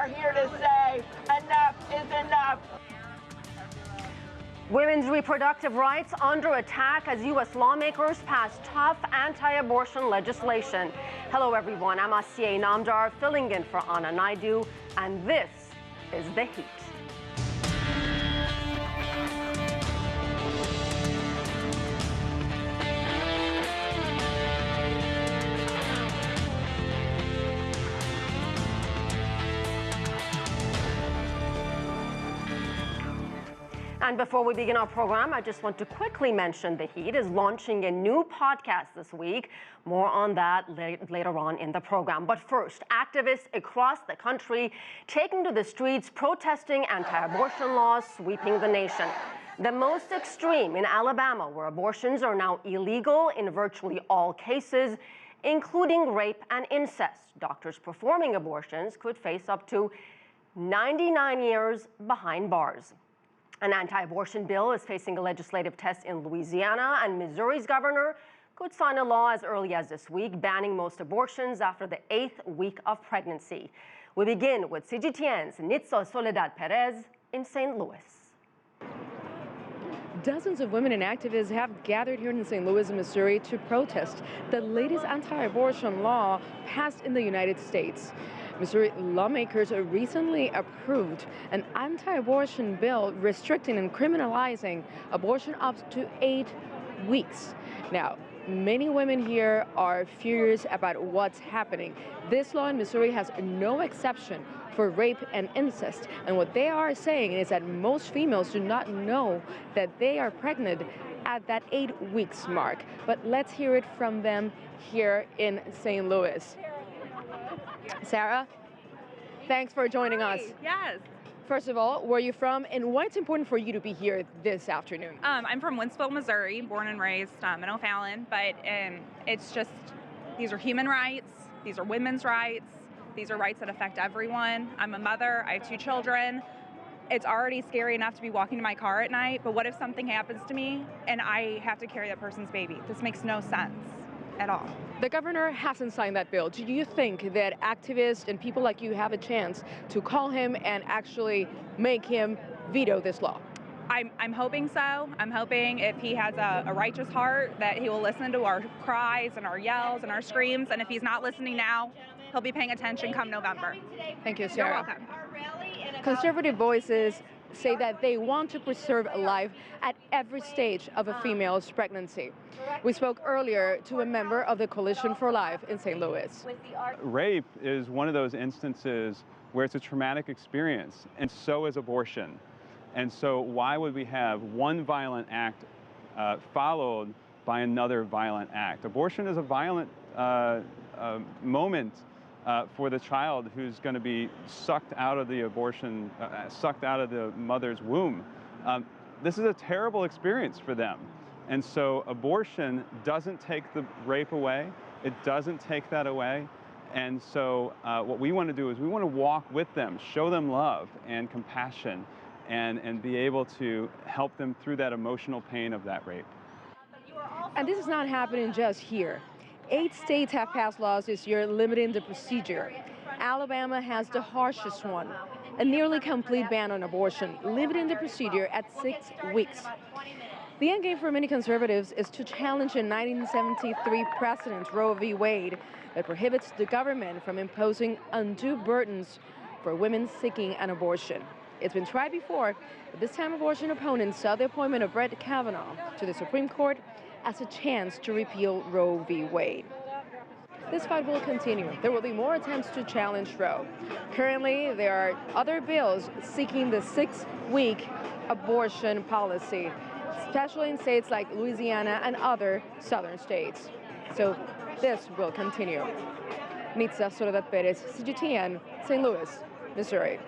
are here to say enough is enough. Women's reproductive rights under attack as U.S. lawmakers pass tough anti-abortion legislation. Hello, everyone. I'm Asiye Namdar, filling in for Anna Naidu, and this is The Heat. And before we begin our program, I just want to quickly mention The Heat is launching a new podcast this week. More on that later on in the program. But first, activists across the country taking to the streets protesting anti-abortion laws sweeping the nation. The most extreme in Alabama, where abortions are now illegal in virtually all cases, including rape and incest. Doctors performing abortions could face up to 99 years behind bars. An anti-abortion bill is facing a legislative test in Louisiana, and Missouri's governor could sign a law as early as this week banning most abortions after the 8th week of pregnancy. We begin with CGTN's Nitza Soledad Perez in St. Louis. Dozens of women and activists have gathered here in St. Louis, Missouri to protest the latest anti-abortion law passed in the United States. Missouri lawmakers recently approved an anti-abortion bill restricting and criminalizing abortion up to 8 weeks. Now, many women here are furious about what's happening. This law in Missouri has no exception for rape and incest. And what they are saying is that most females do not know that they are pregnant at that 8 weeks mark. But let's hear it from them here in St. Louis. Sarah, thanks for joining us. Yes. First of all, where are you from and what's important for you to be here this afternoon? I'm from Winsville, Missouri, born and raised in O'Fallon, but it's just, these are human rights, these are women's rights, these are rights that affect everyone. I'm a mother, I have 2 children. It's already scary enough to be walking to my car at night, but what if something happens to me and I have to carry that person's baby? This makes no sense at all. The governor hasn't signed that bill. Do you think that activists and people like you have a chance to call him and actually make him veto this law? I'm hoping so. I'm hoping if he has a righteous heart that he will listen to our cries and our yells and our screams, and if he's not listening now, he'll be paying attention come November. Thank you, Sarah. You're welcome. Conservative voices say that they want to preserve life at every stage of a female's pregnancy. We spoke earlier to a member of the Coalition for Life in St. Louis. Rape is one of those instances where it's a traumatic experience, and so is abortion. And so why would we have one violent act followed by another violent act? Abortion is a violent moment for the child who's going to be sucked out of the abortion, sucked out of the mother's womb. This is a terrible experience for them. And so abortion doesn't take the rape away. It doesn't take that away. And so what we want to do is we want to walk with them, show them love and compassion, and be able to help them through that emotional pain of that rape. And this is not happening just here. 8 states have passed laws this year limiting the procedure. Alabama has the harshest one, a nearly complete ban on abortion, limiting the procedure at 6 weeks. The end game for many conservatives is to challenge a 1973 precedent, Roe v. Wade, that prohibits the government from imposing undue burdens for women seeking an abortion. It's been tried before, but this time abortion opponents saw the appointment of Brett Kavanaugh to the Supreme Court as a chance to repeal Roe v. Wade. This fight will continue. There will be more attempts to challenge Roe. Currently, there are other bills seeking the 6-week abortion policy, especially in states like Louisiana and other southern states. So this will continue. Nitza, Soledad, Perez, CGTN, St. Louis, Missouri.